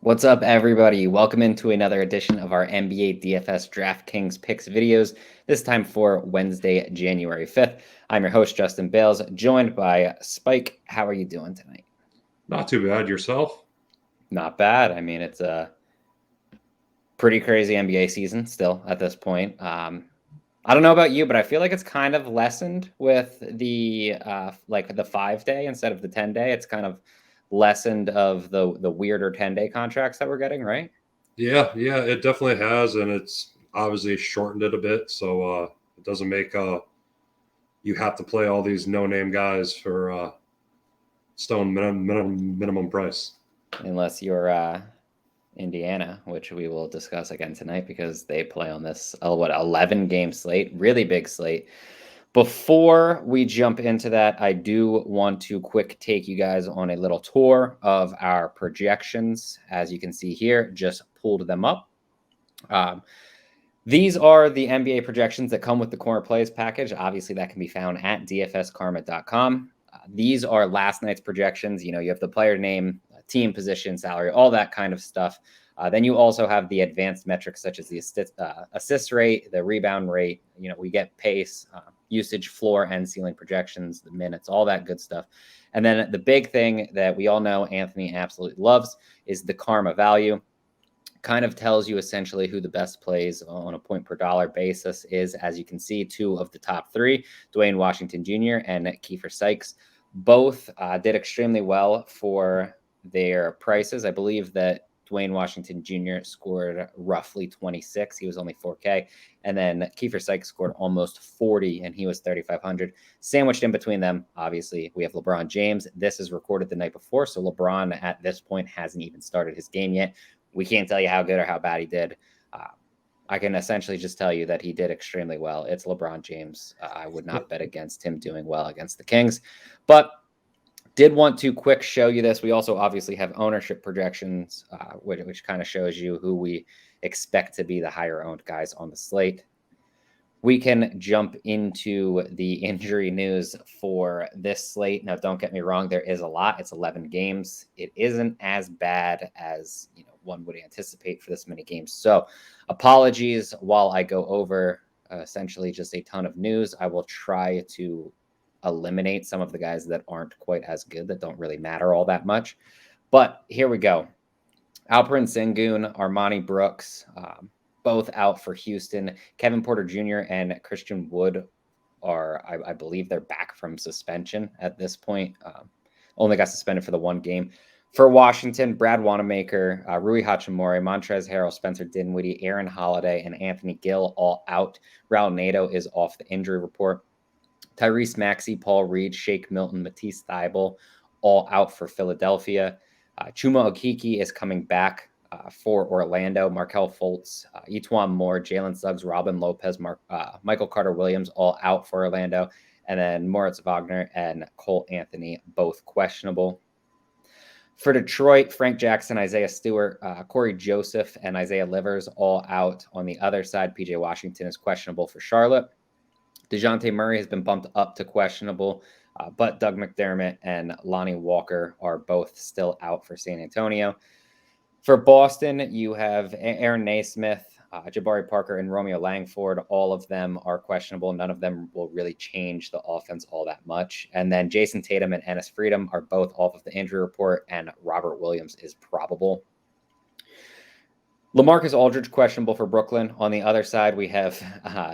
What's up, everybody? Welcome into another edition of our NBA DFS DraftKings Picks videos, this time for Wednesday, January 5th. I'm your host, Justin Bales, joined by Spike. How are you doing tonight? Not too bad. Yourself? Not bad. I mean, it's a pretty crazy NBA season still at this point. I don't know about you, but I feel like it's kind of lessened with the 5-day instead of the 10-day. It's kind of lessened of the weirder 10-day contracts that we're getting, right? Yeah, it definitely has, and it's obviously shortened it a bit, so it doesn't make you have to play all these no-name guys for stone minimum price. Unless you're Indiana, which we will discuss again tonight because they play on this 11-game slate, really big slate. Before we jump into that, I do want to take you guys on a little tour of our projections. As you can see here, just pulled them up. These are the NBA projections that come with the Corner Plays package. Obviously, that can be found at dfskarma.com. These are last night's projections. You have the player name, team position, salary, all that kind of stuff. Then you also have the advanced metrics such as the assist rate, the rebound rate. We get pace, usage, floor, and ceiling projections, the minutes, all that good stuff. And then the big thing that we all know Anthony absolutely loves is the karma value. Kind of tells you essentially who the best plays on a point per dollar basis is. As you can see, two of the top three, Dwayne Washington Jr. and Kiefer Sykes, both did extremely well for their prices. I believe that Dwayne Washington Jr. scored roughly 26. He was only 4K. And then Kiefer Sykes scored almost 40, and he was 3,500. Sandwiched in between them, obviously, we have LeBron James. This is recorded the night before, so LeBron at this point hasn't even started his game yet. We can't tell you how good or how bad he did. I can essentially just tell you that he did extremely well. It's LeBron James. I would not bet against him doing well against the Kings. But did want to quick show you this. We also obviously have ownership projections, which kind of shows you who we expect to be the higher owned guys on the slate. We can jump into the injury news for this slate. Now, don't get me wrong, there is a lot. It's 11 games. It isn't as bad as one would anticipate for this many games. So apologies while I go over essentially just a ton of news. I will try to eliminate some of the guys that aren't quite as good, that don't really matter all that much. But here we go. Alperen Sengun, Armani Brooks, both out for Houston. Kevin Porter Jr. and Christian Wood are, I believe they're back from suspension at this point. Only got suspended for the one game. For Washington, Brad Wanamaker, Rui Hachimura, Montrezl Harrell, Spencer Dinwiddie, Aaron Holiday, and Anthony Gill all out. Raul Neto is off the injury report. Tyrese Maxey, Paul Reed, Shake Milton, Matisse Thybulle, all out for Philadelphia. Chuma Okeke is coming back for Orlando. Markelle Fultz, Etuan Moore, Jalen Suggs, Robin Lopez, Michael Carter-Williams, all out for Orlando. And then Moritz Wagner and Cole Anthony, both questionable. For Detroit, Frank Jackson, Isaiah Stewart, Corey Joseph, and Isaiah Livers all out. On the other side, PJ Washington is questionable for Charlotte. DeJounte Murray has been bumped up to questionable, but Doug McDermott and Lonnie Walker are both still out for San Antonio. For Boston, you have Aaron Naismith, Jabari Parker, and Romeo Langford. All of them are questionable. None of them will really change the offense all that much. And then Jason Tatum and Ennis Freedom are both off of the injury report, and Robert Williams is probable. LaMarcus Aldridge questionable for Brooklyn. On the other side, we have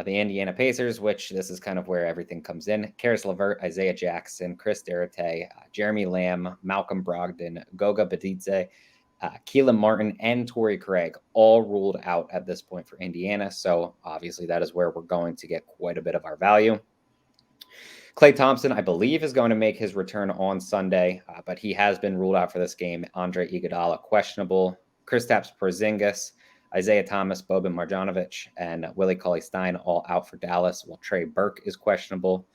the Indiana Pacers, which this is kind of where everything comes in. Karis LeVert, Isaiah Jackson, Chris Derate, Jeremy Lamb, Malcolm Brogdon, Goga Bitadze, Keelan Martin, and Torrey Craig all ruled out at this point for Indiana. So obviously that is where we're going to get quite a bit of our value. Klay Thompson, I believe, is going to make his return on Sunday, but he has been ruled out for this game. Andre Iguodala, questionable. Kristaps Porzingis, Isaiah Thomas, Boban Marjanovic, and Willie Cauley-Stein all out for Dallas, while Trey Burke is questionable.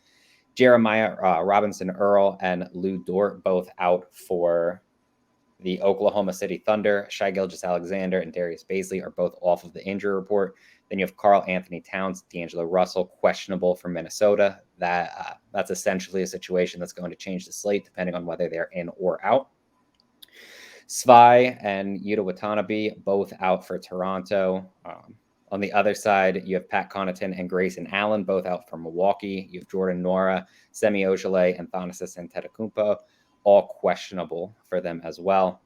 Jeremiah Robinson-Earl and Lou Dort both out for the Oklahoma City Thunder. Shai Gilgeous-Alexander and Darius Bazley are both off of the injury report. Then you have Karl Anthony Towns, D'Angelo Russell, questionable for Minnesota. That's essentially a situation that's going to change the slate depending on whether they're in or out. Svai and Yuta Watanabe both out for Toronto. On the other side, you have Pat Connaughton and Grayson Allen both out for Milwaukee. You have Jordan Nora, Semi Ojeleye, and Thanasis Antetokounmpo, all questionable for them as well.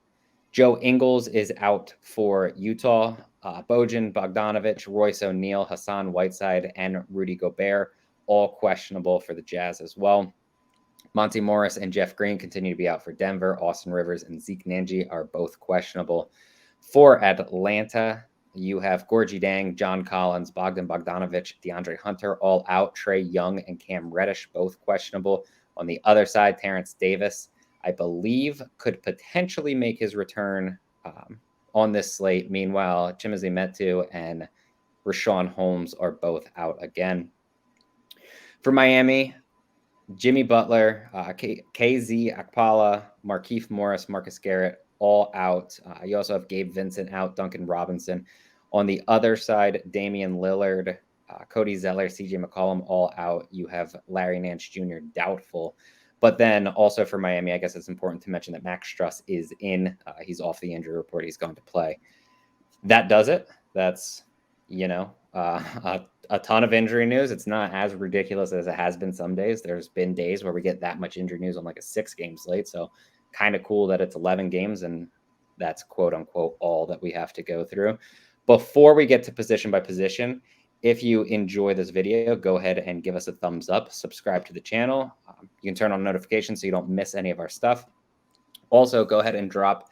Joe Ingles is out for Utah. Bojan Bogdanovic, Royce O'Neal, Hassan Whiteside, and Rudy Gobert, all questionable for the Jazz as well. Monty Morris and Jeff Green continue to be out for Denver. Austin Rivers and Zeke Nanji are both questionable. For Atlanta, you have Gorgie Dang, John Collins, Bogdan Bogdanovic, DeAndre Hunter, all out. Trae Young and Cam Reddish, both questionable. On the other side, Terrence Davis, I believe, could potentially make his return on this slate. Meanwhile, Chimezie Metu and Rashawn Holmes are both out again. For Miami, Jimmy Butler, KZ Akpala, Markieff Morris, Marcus Garrett, all out. You also have Gabe Vincent out, Duncan Robinson. On the other side, Damian Lillard, Cody Zeller, CJ McCollum, all out. You have Larry Nance Jr. doubtful. But then also for Miami, I guess it's important to mention that Max Struss is in. He's off the injury report. He's going to play. That does it. That's, a ton of injury news. It's not as ridiculous as it has been some days. There's been days where we get that much injury news on like a 6-game slate. So kind of cool that it's 11 games and that's quote unquote all that we have to go through. Before we get to position by position, if you enjoy this video, go ahead and give us a thumbs up, subscribe to the channel. You can turn on notifications so you don't miss any of our stuff. Also, go ahead and drop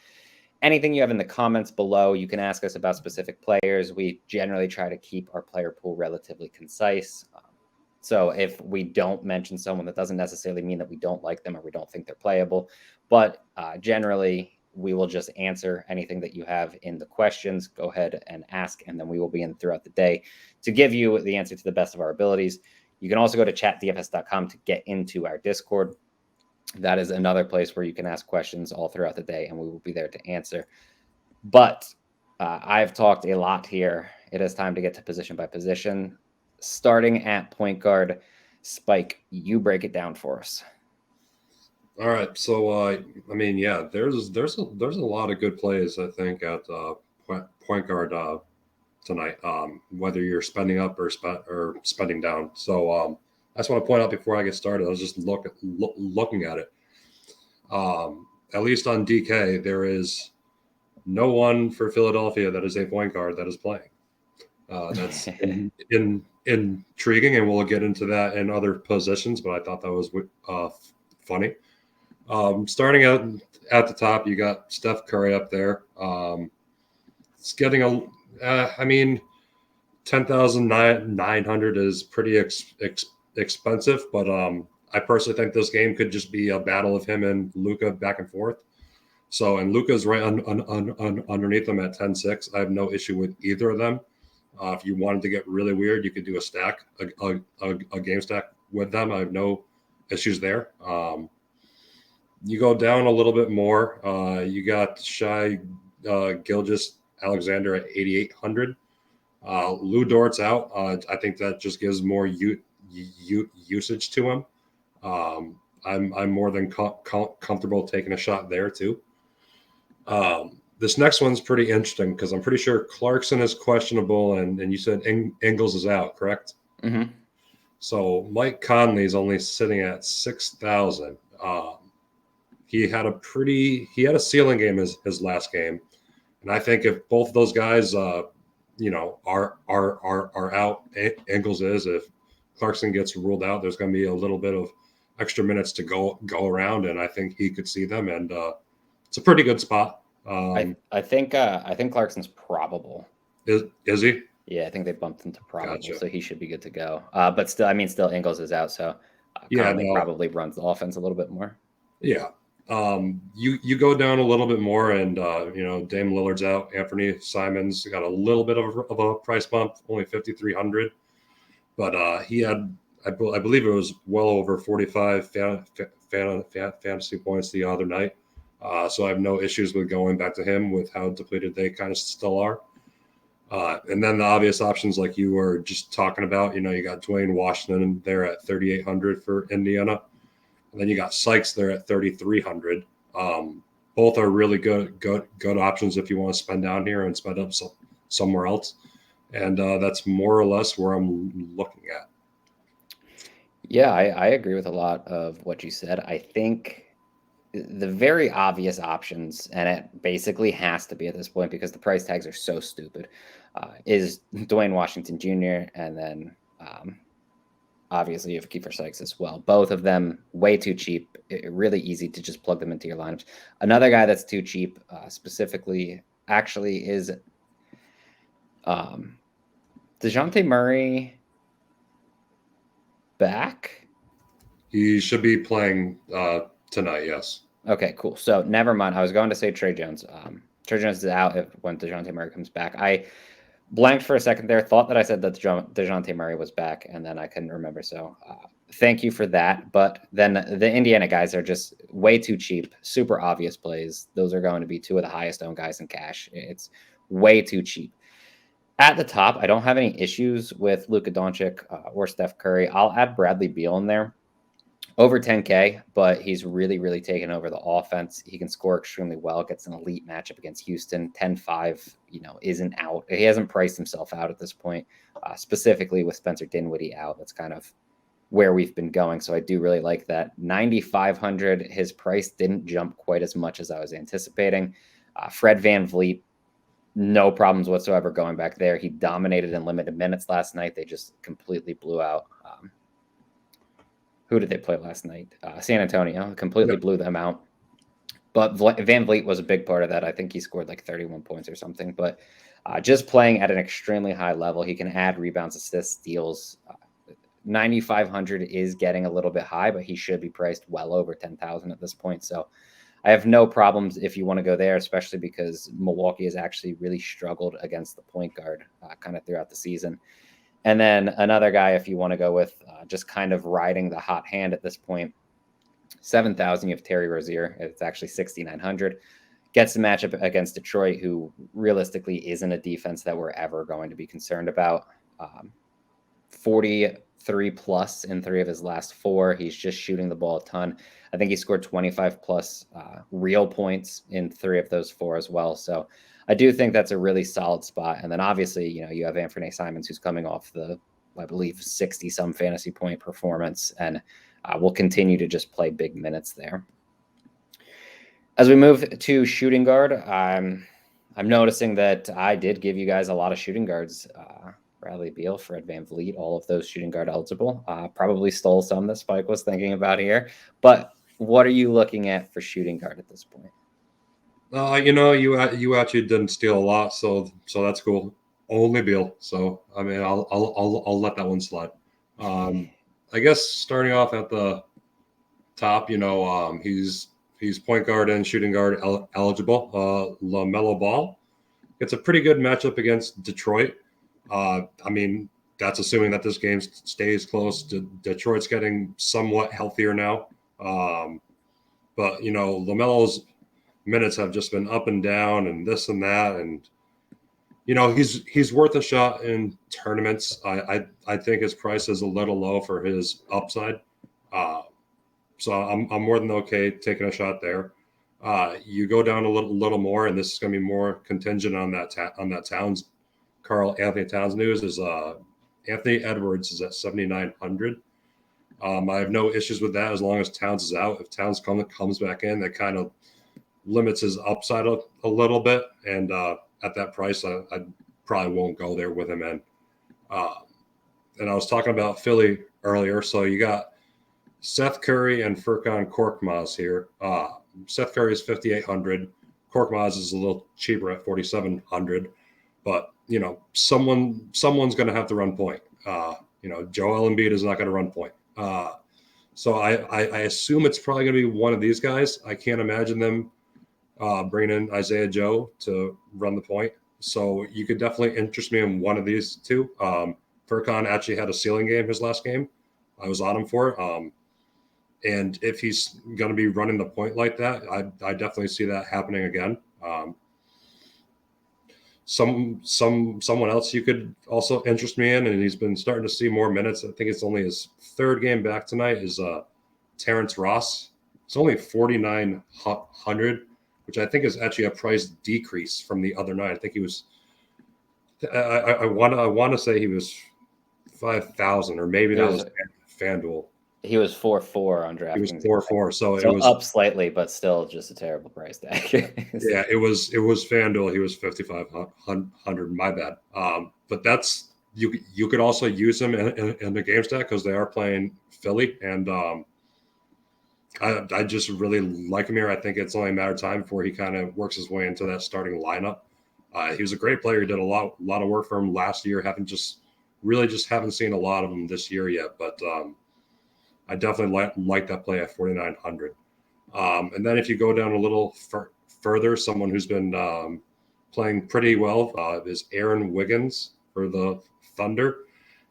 anything you have in the comments below. You can ask us about specific players. We generally try to keep our player pool relatively concise. So if we don't mention someone, that doesn't necessarily mean that we don't like them or we don't think they're playable. But generally, we will just answer anything that you have in the questions. Go ahead and ask, and then we will be in throughout the day to give you the answer to the best of our abilities. You can also go to chatdfs.com to get into our Discord. That is another place where you can ask questions all throughout the day, and we will be there to answer. But I've talked a lot here. It is time to get to position by position. Starting at point guard, Spike, you break it down for us. All right. So, there's a lot of good plays, I think, at point guard tonight, whether you're spending up or spending down. So, I just want to point out before I get started, I was just looking at it. At least on DK, there is no one for Philadelphia that is a point guard that is playing. That's intriguing, and we'll get into that in other positions, but I thought that was funny. Starting out at the top, you got Steph Curry up there. It's getting 10,900 is pretty expensive, but I personally think this game could just be a battle of him and Luka back and forth. So, and Luka's right underneath them at 10-6. I have no issue with either of them. If you wanted to get really weird, you could do a stack, a game stack with them. I have no issues there. You go down a little bit more. You got Shai Gilgeous-Alexander at 8,800. Lou Dort's out. I think that just gives more usage to him. I'm more than comfortable taking a shot there too. This next one's pretty interesting because I'm pretty sure Clarkson is questionable, and you said Ingles is out, correct? Mm-hmm. So Mike Conley's only sitting at 6,000. He had a ceiling game his last game, and I think if both of those guys, are out, Ingles is. If Clarkson gets ruled out, there's going to be a little bit of extra minutes to go around, and I think he could see them, and it's a pretty good spot. I think Clarkson's probable. Is he? Yeah, I think they bumped him to probable, Gotcha. so he should be good to go. But still Ingles is out, so Conley probably runs the offense a little bit more. Yeah. You go down a little bit more, and Dame Lillard's out. Anthony Simons got a little bit of a price bump, only 5,300, but he had, I believe it was well over 45 fantasy points the other night. So I have no issues with going back to him with how depleted they kind of still are. And then the obvious options, like you were just talking about, you got Dwayne Washington there at 3,800 for Indiana. And then you got Sykes there at 3,300. both are really good options if you want to spend down here and spend up somewhere else. And that's more or less where I'm looking at. Yeah, I agree with a lot of what you said. I think the very obvious options, and it basically has to be at this point because the price tags are so stupid, is Dwayne Washington Jr. and then obviously you have Kiefer Sykes as well. Both of them way too cheap. Really easy to just plug them into your lineups. Another guy that's too cheap, specifically, actually is DeJounte Murray back? He should be playing tonight, yes. Okay, cool. So never mind. I was going to say Trey Jones. Trey Jones is out when DeJounte Murray comes back. I blanked for a second there, thought that I said that DeJounte Murray was back, and then I couldn't remember. So thank you for that. But then the Indiana guys are just way too cheap, super obvious plays. Those are going to be two of the highest owned guys in cash. It's way too cheap. At the top, I don't have any issues with Luka Doncic or Steph Curry. I'll add Bradley Beal in there. Over 10K, but he's really, really taken over the offense. He can score extremely well, gets an elite matchup against Houston. 10-5, isn't out. He hasn't priced himself out at this point, specifically with Spencer Dinwiddie out. That's kind of where we've been going. So I do really like that. 9,500, his price didn't jump quite as much as I was anticipating. Fred VanVleet, no problems whatsoever going back there. He dominated in limited minutes last night. They just completely blew out. Who did they play last night? San Antonio completely blew them out. But VanVleet was a big part of that. I think he scored like 31 points or something. But just playing at an extremely high level, he can add rebounds, assists, steals. 9,500 is getting a little bit high, but he should be priced well over 10,000 at this point. So I have no problems if you want to go there, especially because Milwaukee has actually really struggled against the point guard kind of throughout the season. And then another guy, if you want to go with just kind of riding the hot hand at this point, 7,000, you have Terry Rozier. It's actually 6,900. Gets the matchup against Detroit, who realistically isn't a defense that we're ever going to be concerned about. 43 plus in 3 of his last 4. He's just shooting the ball a ton. I think he scored 25 plus real points in 3 of those 4 as well. So I do think that's a really solid spot. And then obviously, you have Anthony Simons, who's coming off I believe, 60 some fantasy point performance, and will continue to just play big minutes there. As we move to shooting guard, I'm noticing that I did give you guys a lot of shooting guards. Bradley Beal, Fred VanVleet, all of those shooting guard eligible. Probably stole some that Spike was thinking about here. But what are you looking at for shooting guard at this point? You actually didn't steal a lot, so that's cool. Only Beal, so I mean, I'll let that one slide. I guess starting off at the top, he's point guard and shooting guard eligible. LaMelo Ball gets a pretty good matchup against Detroit. I mean, that's assuming that this game stays close. Detroit's getting somewhat healthier now, but LaMelo's minutes have just been up and down and this and that, and he's worth a shot in tournaments. I think his price is a little low for his upside, so I'm more than okay taking a shot there. You go down a little more, and this is going to be more contingent on that Towns, Carl Anthony Towns news. Is Anthony Edwards is at 7,900. I have no issues with that as long as Towns is out. If Towns comes back in, that kind of limits his upside a little bit, and at that price, I probably won't go there with him. And I was talking about Philly earlier, so you got Seth Curry and Furkan Korkmaz here. Seth Curry is 5,800. Korkmaz is a little cheaper at 4,700, but someone's going to have to run point. Joel Embiid is not going to run point. So I assume it's probably going to be one of these guys. I can't imagine them bringing in Isaiah Joe to run the point. So you could definitely interest me in one of these two. Furkan actually had a ceiling game his last game. I was on him for it. And if he's going to be running the point like that, I definitely see that happening again. Someone else you could also interest me in, and he's been starting to see more minutes. I think it's only his 3rd game back tonight, is Terence Ross. It's only 4,900. which I think is actually a price decrease from the other night. I think he was. I want to say he was 5,000, or maybe that was FanDuel. He was 4-4 on DraftKings. He was 4-4, so it was up slightly, but still just a terrible price tag. Yeah, it was FanDuel. He was 5,500. My bad. But that's you could also use him in the game stack because they are playing Philly, and I just really like him here. I think it's only a matter of time before he kind of works his way into that starting lineup. He was a great player. He did a lot of work for him last year. Haven't seen a lot of him this year yet, but I definitely like that play at 4,900. And then if you go down a little further, someone who's been playing pretty well is Aaron Wiggins for the Thunder.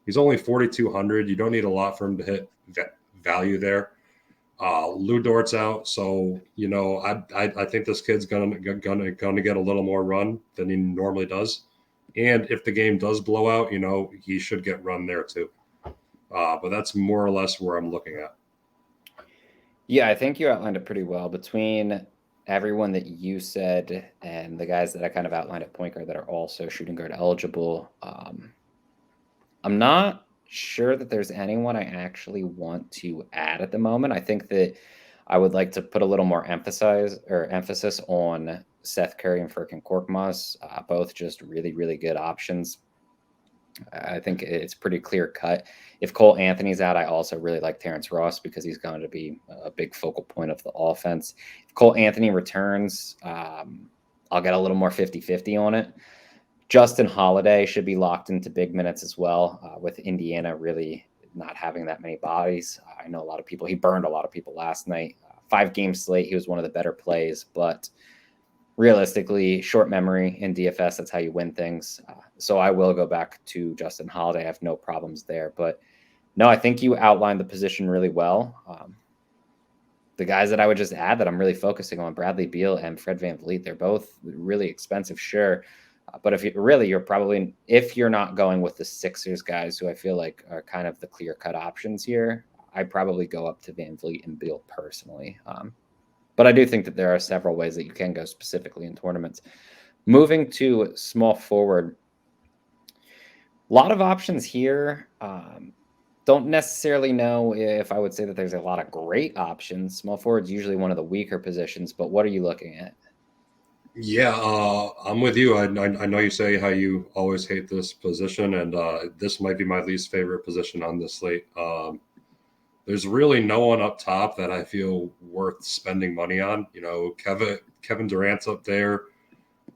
He's only 4,200. You don't need a lot for him to hit value there. Lou Dort's out, so I think this kid's gonna get a little more run than he normally does. And if the game does blow out, he should get run there too. But that's more or less where I'm looking at. Yeah, I think you outlined it pretty well between everyone that you said and the guys that I kind of outlined at point guard that are also shooting guard eligible. I'm not sure that there's anyone I actually want to add at the moment. I think that I would like to put a little more emphasis on Seth Curry and Furkan Korkmaz, both just really, really good options. I think it's pretty clear cut. If Cole Anthony's out, I also really like Terence Ross because he's going to be a big focal point of the offense. If Cole Anthony returns, I'll get a little more 50-50 on it. Justin Holiday should be locked into big minutes as well, with Indiana really not having that many bodies. I know he burned a lot of people last night. 5-game slate, he was one of the better plays, but realistically, short memory in DFS, that's how you win things. So I will go back to Justin Holiday. I have no problems there. But no, I think you outlined the position really well. The guys that I would just add that I'm really focusing on, Bradley Beal and Fred VanVleet, they're both really expensive, sure. But if you're not going with the Sixers guys, who I feel like are kind of the clear-cut options here, I'd probably go up to VanVleet and Beal personally. But I do think that there are several ways that you can go specifically in tournaments. Moving to small forward, a lot of options here. Don't necessarily know if I would say that there's a lot of great options. Small forward's usually one of the weaker positions, but what are you looking at? Yeah, I'm with you. I know you say how you always hate this position, and this might be my least favorite position on this slate. There's really no one up top that I feel worth spending money on. Kevin Durant's up there,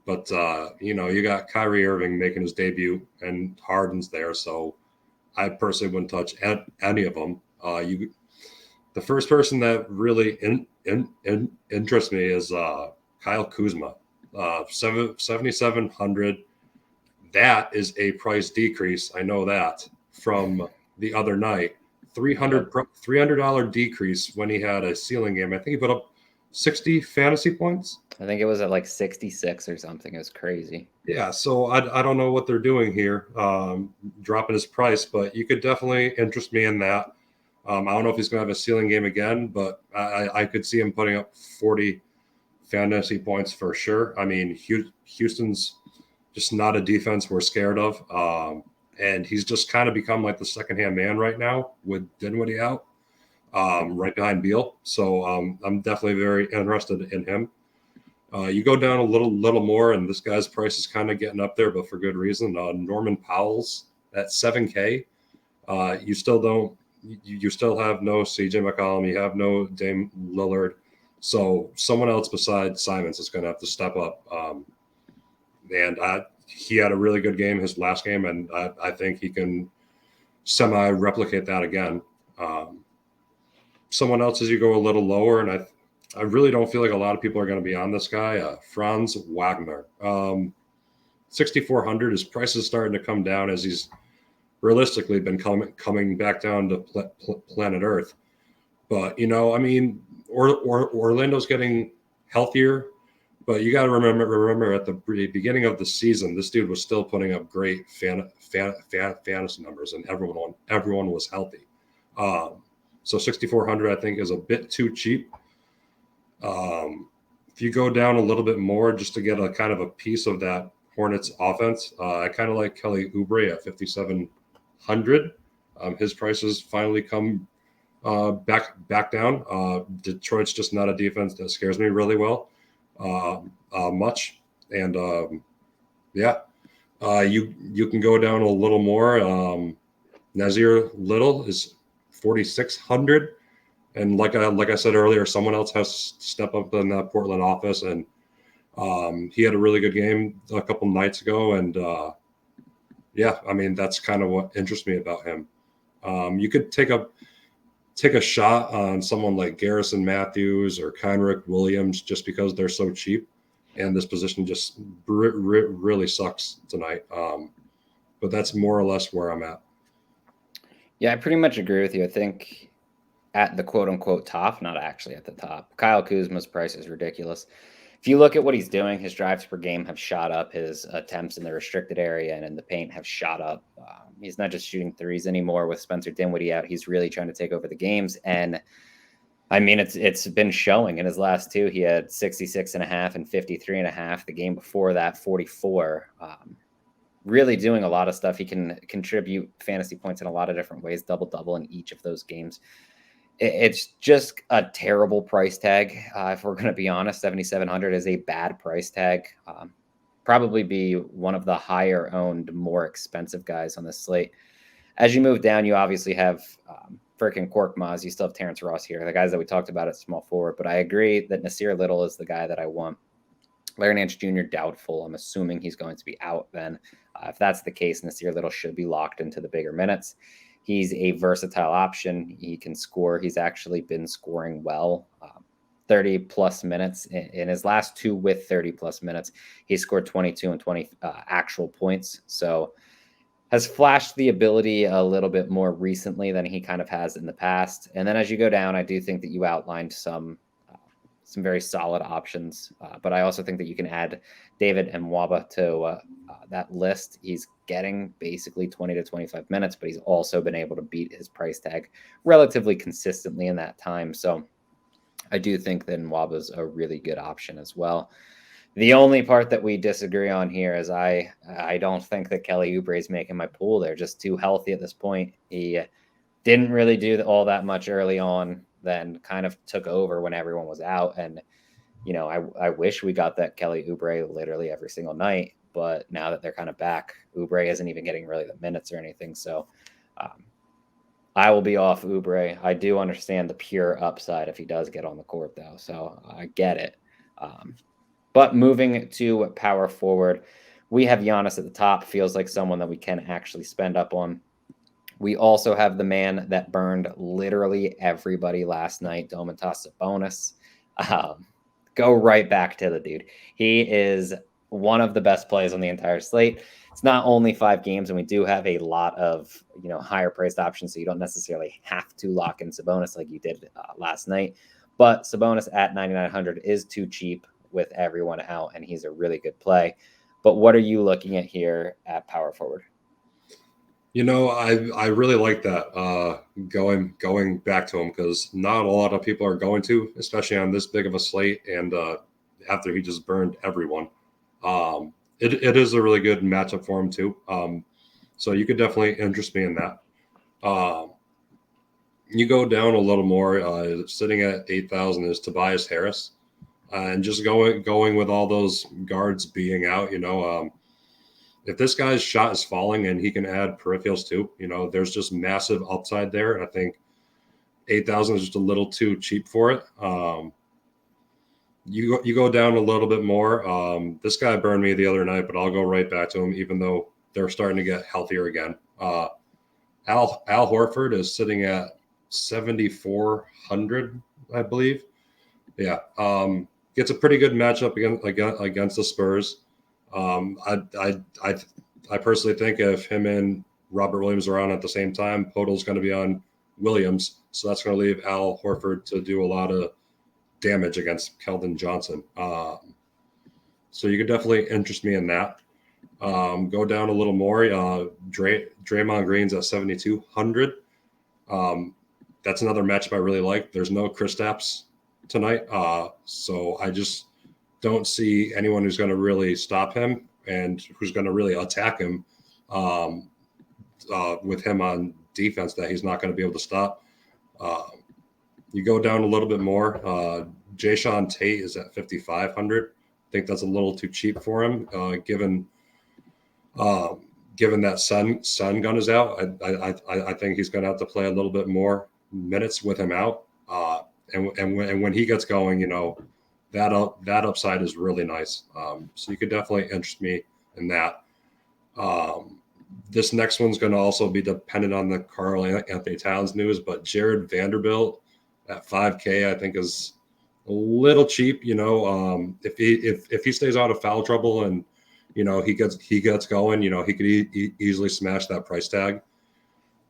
but you got Kyrie Irving making his debut, and Harden's there, so I personally wouldn't touch any of them. The first person that really interests me is Kyle Kuzma. 7,700. That is a price decrease. I know that from the other night. $300 decrease when he had a ceiling game. I think he put up 60 fantasy points. I think it was at like 66 or something. It was crazy. Yeah, so I don't know what they're doing here, dropping his price, but you could definitely interest me in that. I don't know if he's going to have a ceiling game again, but I could see him putting up 40 fantasy points for sure. I mean, Houston's just not a defense we're scared of. And he's just kind of become like the second-hand man right now with Dinwiddie out, right behind Beal. So I'm definitely very interested in him. You go down a little more, and this guy's price is kind of getting up there, but for good reason. Norman Powell's at 7K. You still have no CJ McCollum. You have no Dame Lillard. So someone else besides Simons is going to have to step up. He had a really good game his last game, and I think he can semi-replicate that again. Someone else as you go a little lower, and I really don't feel like a lot of people are going to be on this guy, Franz Wagner. 6,400, his price is starting to come down as he's realistically been coming back down to planet Earth. But, Orlando's getting healthier. But you got to remember at the beginning of the season, this dude was still putting up great fantasy numbers, and everyone was healthy. So 6,400, I think, is a bit too cheap. if you go down a little bit more just to get a kind of a piece of that Hornets offense, I kind of like Kelly Oubre at 5,700. His prices finally come back down. Detroit's just not a defense that scares me really well much, and you can go down a little more. Nazir Little is 4,600, and like I said earlier, someone else has to step up in that Portland office, and he had a really good game a couple nights ago, and I mean that's kind of what interests me about him. You could take a shot on someone like Garrison Matthews or Kenrich Williams just because they're so cheap, and this position just really sucks tonight. But that's more or less where I'm at. Yeah, I pretty much agree with you. I think at the quote unquote top, not actually at the top, Kyle Kuzma's price is ridiculous. If you look at what he's doing, his drives per game have shot up. His attempts in the restricted area and in the paint have shot up. He's not just shooting threes anymore with Spencer Dinwiddie out. He's really trying to take over the games. And I mean, it's been showing in his last two. He had 66.5 and 53.5. The game before that, 44. Really doing a lot of stuff. He can contribute fantasy points in a lot of different ways, double-double in each of those games. It's just a terrible price tag. If we're going to be honest, 7,700 is a bad price tag. Probably be one of the higher owned, more expensive guys on the slate. As you move down, you obviously have freaking Korkmaz. You still have Terence Ross here, the guys that we talked about at small forward. But I agree that Nasir Little is the guy that I want. Larry Nance Jr. doubtful. I'm assuming he's going to be out then. If that's the case, Nasir Little should be locked into the bigger minutes. He's a versatile option. He can score. He's actually been scoring well. 30-plus minutes. In his last two with 30-plus minutes, he scored 22 and 20 actual points. So has flashed the ability a little bit more recently than he kind of has in the past. And then as you go down, I do think that you outlined some very solid options. But I also think that you can add David Mwaba to that list. He's getting basically 20 to 25 minutes, but he's also been able to beat his price tag relatively consistently in that time. So I do think that Nwaba's a really good option as well. The only part that we disagree on here is I don't think that Kelly Oubre is making my pool. They're just too healthy at this point. He didn't really do all that much early on, then kind of took over when everyone was out. And, you know, I wish we got that Kelly Oubre literally every single night. But now that they're kind of back, Oubre isn't even getting really the minutes or anything. So I will be off Oubre. I do understand the pure upside if he does get on the court, though. So I get it. But moving to power forward, we have Giannis at the top. Feels like someone that we can actually spend up on. We also have the man that burned literally everybody last night, Domantas Sabonis. Go right back to the dude. He is one of the best plays on the entire slate. It's not only 5 games, and we do have a lot of higher priced options, so you don't necessarily have to lock in Sabonis like you did last night. But Sabonis at 9,900 is too cheap with everyone out, and he's a really good play. But what are you looking at here at power forward? I really like that going back to him because not a lot of people are going to, especially on this big of a slate, and after he just burned everyone. It is a really good matchup for him too. So you could definitely interest me in that. You go down a little more, sitting at 8,000 is Tobias Harris, and just going with all those guards being out. If this guy's shot is falling and he can add peripherals too, there's just massive upside there. And I think 8,000 is just a little too cheap for it. You go down a little bit more. This guy burned me the other night, but I'll go right back to him, even though they're starting to get healthier again. Al Horford is sitting at 7,400, I believe. Yeah, gets a pretty good matchup against the Spurs. I personally think if him and Robert Williams are on at the same time, Podol's going to be on Williams, so that's going to leave Al Horford to do a lot of damage against Kelvin Johnson. So you could definitely interest me in that. Go down a little more. Draymond Greens at 7,200. That's another matchup I really like. There's no Kristaps tonight, so I just don't see anyone who's going to really stop him and who's going to really attack him with him on defense that he's not going to be able to stop. You go down a little bit more. Jayshawn Tate is at 5,500. I think that's a little too cheap for him, given that Sun gun is out. I think he's going to have to play a little bit more minutes with him out. And when he gets going, that upside is really nice. So you could definitely interest me in that. This next one's going to also be dependent on the Karl Anthony Towns news, but Jared Vanderbilt at 5K, I think is a little cheap. If he stays out of foul trouble and he gets going, he could easily smash that price tag.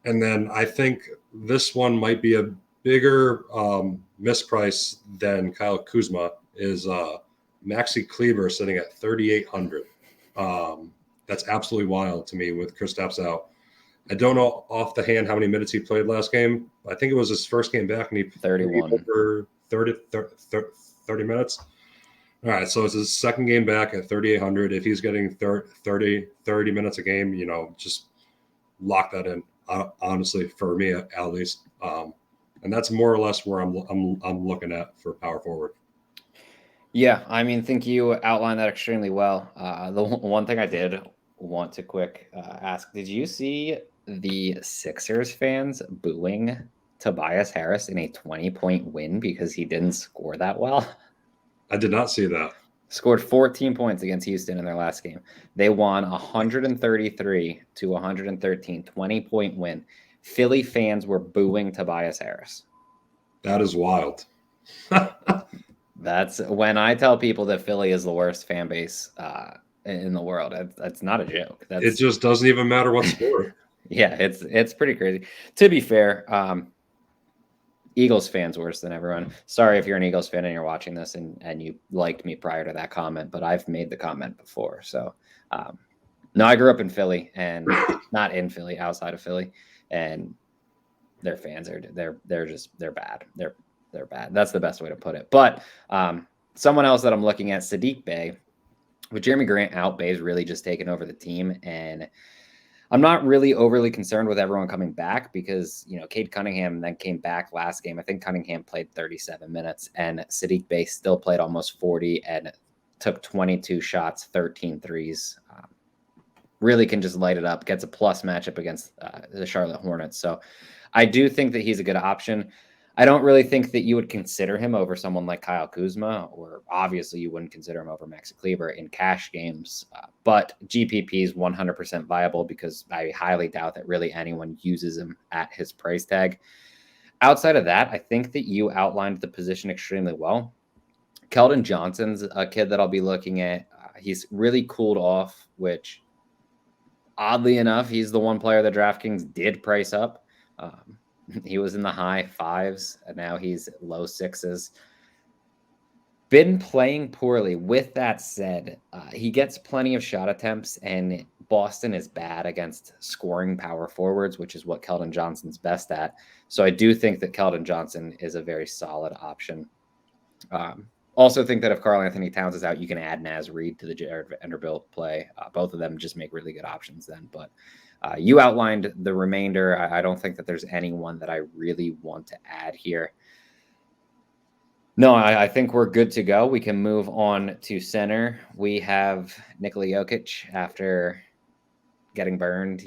And then I think this one might be a bigger misprice than Kyle Kuzma is Maxi Kleber sitting at 3,800. That's absolutely wild to me with Kristaps out. I don't know off the hand how many minutes he played last game. I think it was his first game back, and he 31 over 30 minutes. All right, so it's his second game back at 3,800. If he's getting 30 minutes a game, just lock that in. Honestly, for me at least, and that's more or less where I'm looking at for power forward. Yeah, I think you outlined that extremely well. The one thing I did want to quick ask, did you see the Sixers fans booing Tobias Harris in a 20-point win because he didn't score that well? I did not see that. Scored 14 points against Houston in their last game. They won 133 to 113, 20-point win. Philly fans were booing Tobias Harris. That is wild. That's when I tell people that Philly is the worst fan base in the world. That's not a joke. It just doesn't even matter what sport. Yeah, it's pretty crazy. To be fair, Eagles fans worse than everyone. Sorry if you're an Eagles fan and you're watching this and you liked me prior to that comment, but I've made the comment before. So, no, I grew up in Philly and not in Philly, outside of Philly, and their fans are they're bad. They're bad. That's the best way to put it. But someone else that I'm looking at, Saddiq Bey, with Jeremy Grant out, Bey's really just taken over the team, and I'm not really overly concerned with everyone coming back because, Cade Cunningham then came back last game. I think Cunningham played 37 minutes and Saddiq Bey still played almost 40 and took 22 shots, 13 threes. Really can just light it up, gets a plus matchup against the Charlotte Hornets. So I do think that he's a good option. I don't really think that you would consider him over someone like Kyle Kuzma, or obviously you wouldn't consider him over Maxi Kleber in cash games. But GPP is 100% viable because I highly doubt that really anyone uses him at his price tag. Outside of that, I think that you outlined the position extremely well. Kelvin Johnson's a kid that I'll be looking at. He's really cooled off, which oddly enough, he's the one player that DraftKings did price up. He was in the high fives, and now he's low sixes. Been playing poorly. With that said, he gets plenty of shot attempts, and Boston is bad against scoring power forwards, which is what Keldon Johnson's best at. So I do think that Keldon Johnson is a very solid option. Also think that if Karl Anthony Towns is out, you can add Naz Reid to the Jared Vanderbilt play. Both of them just make really good options then, but you outlined the remainder. I don't think that there's anyone that I really want to add here. No, I think we're good to go. We can move on to center. We have Nikola Jokic after getting burned,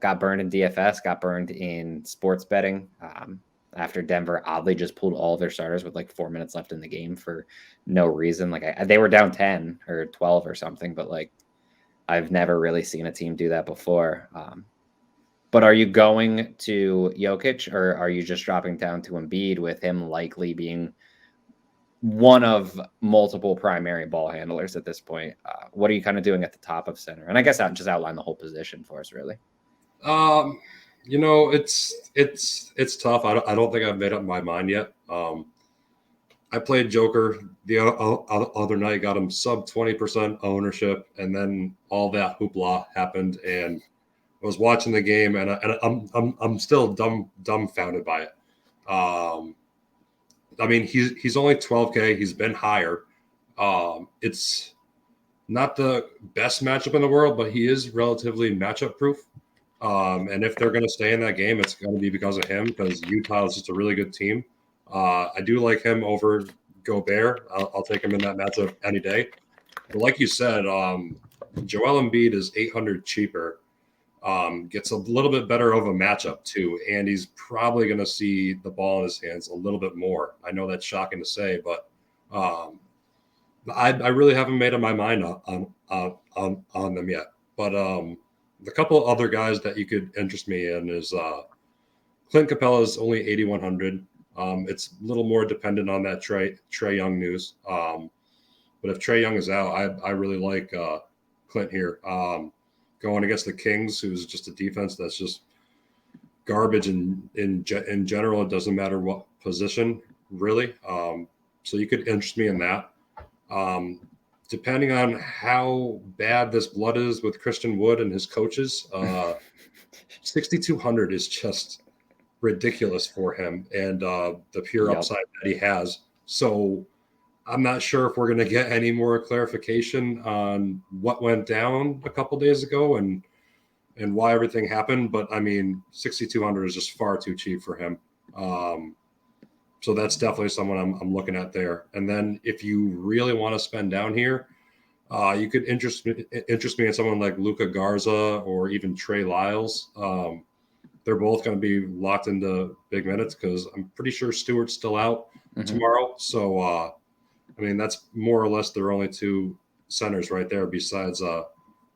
got burned in DFS, got burned in sports betting after Denver oddly just pulled all of their starters with like 4 minutes left in the game for no reason. They were down 10 or 12 or something, but I've never really seen a team do that before. But are you going to Jokic, or are you just dropping down to Embiid with him likely being one of multiple primary ball handlers at this point? What are you kind of doing at the top of center? And I guess I'll just outline the whole position for us, really. It's tough. I don't think I've made up my mind yet. I played Joker the other night, got him sub 20% ownership, and then all that hoopla happened, and I was watching the game, and I'm still dumbfounded by it. He's only 12K. He's been higher. It's not the best matchup in the world, but he is relatively matchup proof. And if they're going to stay in that game, it's going to be because of him, because Utah is just a really good team. I do like him over Gobert. I'll take him in that matchup any day. But like you said, Joel Embiid is 800 cheaper. Gets a little bit better of a matchup too, and he's probably going to see the ball in his hands a little bit more. I know that's shocking to say, but I really haven't made up my mind on them yet. But the couple other guys that you could interest me in is Clint Capella is only 8,100. It's a little more dependent on that Trae Young news. But if Trae Young is out, I really like Clint here. Going against the Kings, who's just a defense that's just garbage in general. It doesn't matter what position, really. So you could interest me in that. Depending on how bad this blood is with Christian Wood and his coaches, 6,200 is just ridiculous for him and the pure upside that he has. So I'm not sure if we're going to get any more clarification on what went down a couple days ago and why everything happened. But I mean, 6,200 is just far too cheap for him. So that's definitely someone I'm looking at there. And then if you really want to spend down here, you could interest me in someone like Luka Garza or even Trey Lyles. They're both going to be locked into big minutes because I'm pretty sure Stewart's still out tomorrow. So, I mean, that's more or less their only two centers right there. Besides, I'm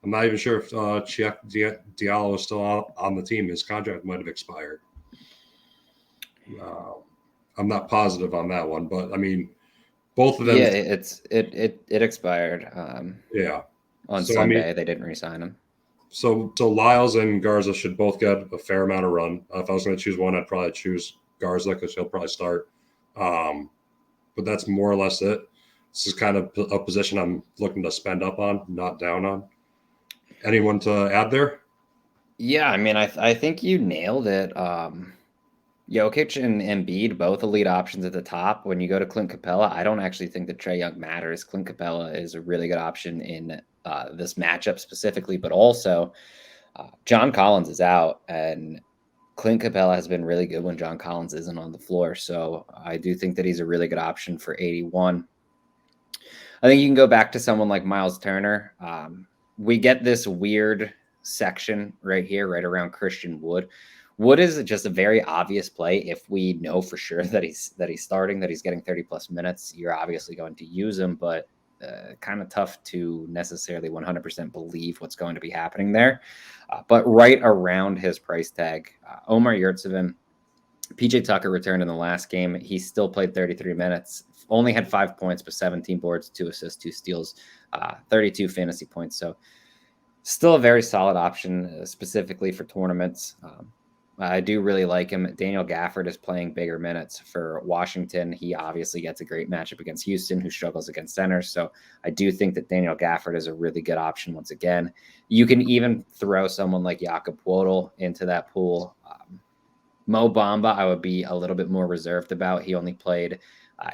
not even sure if Chiak Diallo is still on the team. His contract might have expired. I'm not positive on that one, but I mean, both of them. Yeah, it expired. On Sunday, I mean, they didn't re-sign him. So Lyles and Garza should both get a fair amount of run. If I was going to choose one, I'd probably choose Garza because he'll probably start. But that's more or less it. This is kind of a position I'm looking to spend up on, not down on. Anyone to add there? Yeah, I mean, I think you nailed it. Jokic and Embiid, both elite options at the top. When you go to Clint Capella, I don't actually think that Trae Young matters. Clint Capella is a really good option in this matchup specifically, but also John Collins is out, and Clint Capella has been really good when John Collins isn't on the floor. So I do think that he's a really good option for 81. I think you can go back to someone like Miles Turner. We get this weird section right here, right around Christian Wood. Wood is just a very obvious play. If we know for sure that he's starting, that he's getting 30 plus minutes, you're obviously going to use him, but kind of tough to necessarily 100% believe what's going to be happening there. But right around his price tag, Omar Yurtseven, PJ Tucker returned in the last game. He still played 33 minutes, only had 5 points, but 17 boards, 2 assists, 2 steals, 32 fantasy points. So still a very solid option, specifically for tournaments. I do really like him. Daniel Gafford is playing bigger minutes for Washington. He obviously gets a great matchup against Houston, who struggles against centers. So I do think that Daniel Gafford is a really good option once again. You can even throw someone like Jakob Poeltl into that pool. Mo Bamba, I would be a little bit more reserved about. He only played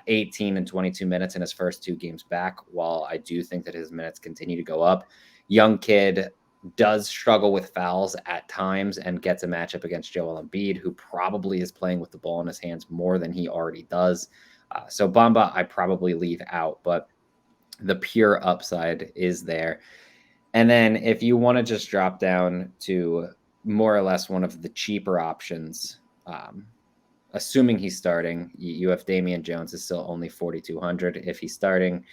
18 and 22 minutes in his first 2 games back, while I do think that his minutes continue to go up. Young kid, does struggle with fouls at times and gets a matchup against Joel Embiid, who probably is playing with the ball in his hands more than he already does. So Bamba, I probably leave out, but the pure upside is there. And then if you want to just drop down to more or less one of the cheaper options, assuming he's starting, you have Damian Jones is still only 4,200. If he's starting,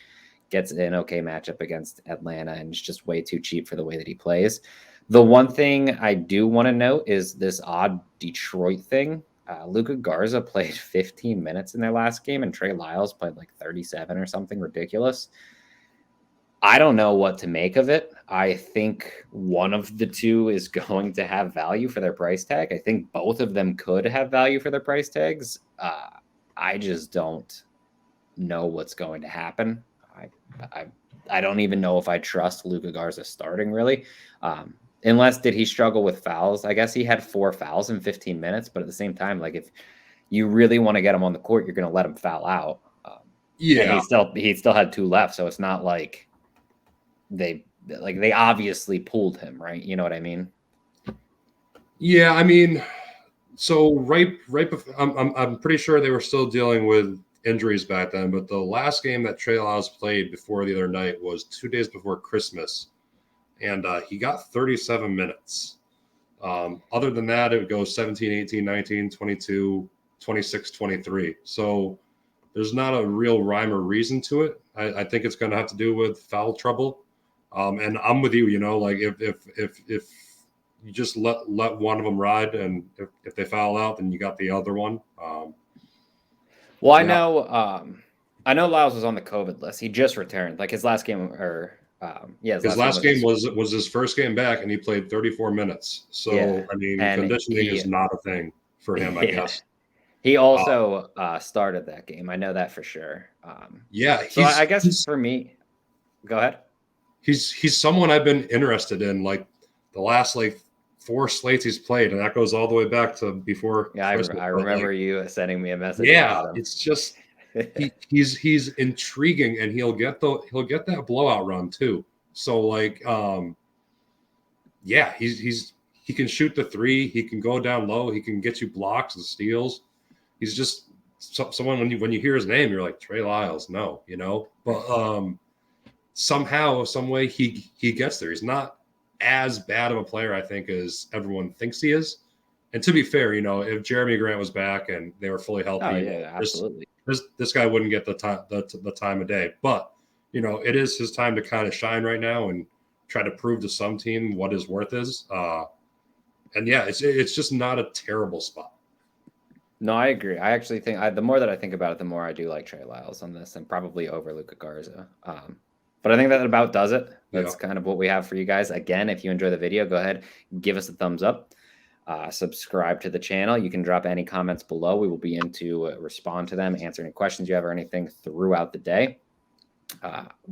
gets an okay matchup against Atlanta, and it's just way too cheap for the way that he plays. The one thing I do want to note is this odd Detroit thing. Luka Garza played 15 minutes in their last game, and Trey Lyles played like 37 or something ridiculous. I don't know what to make of it. I think one of the two is going to have value for their price tag. I think both of them could have value for their price tags. I just don't know what's going to happen. I don't even know if I trust Luka Garza starting, really. Unless, did he struggle with fouls? I guess he had 4 fouls in 15 minutes, but at the same time, like, if you really want to get him on the court, you're going to let him foul out. Yeah. And he still had 2 left, so it's not like they obviously pulled him, right? You know what I mean? Yeah, I mean, so right before, I'm pretty sure they were still dealing with injuries back then, but the last game that Trey Lyles played before the other night was 2 days before Christmas, and he got 37 minutes. Other than that, it would go 17, 18, 19, 22, 26, 23. So there's not a real rhyme or reason to it. I think it's going to have to do with foul trouble. And I'm with you, like if you just let one of them ride, and if they foul out, then you got the other one. Well, I know Lyles was on the COVID list. He just returned, like his last game, or his last game was his first game back, and he played 34 minutes. So Yeah, I mean, and conditioning is not a thing for him, I guess. He also started that game. I know that for sure. So I guess for me, go ahead. He's someone I've been interested in, like the last 4 slates he's played, and that goes all the way back to before. Yeah, I remember you sending me a message. Yeah, it's just he's intriguing, and he'll get that blowout run too. So yeah, he can shoot the 3, he can go down low, he can get you blocks and steals. He's just someone when you hear his name, you're like, Trey Lyles, no, but somehow, some way he gets there. He's not as bad of a player, I think, as everyone thinks he is. And to be fair, if Jeremy Grant was back and they were fully healthy, absolutely, this guy wouldn't get the time of day. But it is his time to kind of shine right now and try to prove to some team what his worth is. And yeah, it's just not a terrible spot. No, I agree. I actually think the more that I think about it, the more I do like Trey Lyles on this, and probably over Luka Garza. But I think that about does it. That's kind of what we have for you guys. Again, if you enjoy the video, go ahead, give us a thumbs up. Subscribe to the channel. You can drop any comments below. We will be in to respond to them, answer any questions you have or anything throughout the day.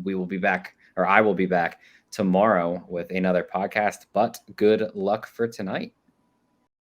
We will be back, or I will be back tomorrow with another podcast, but good luck for tonight.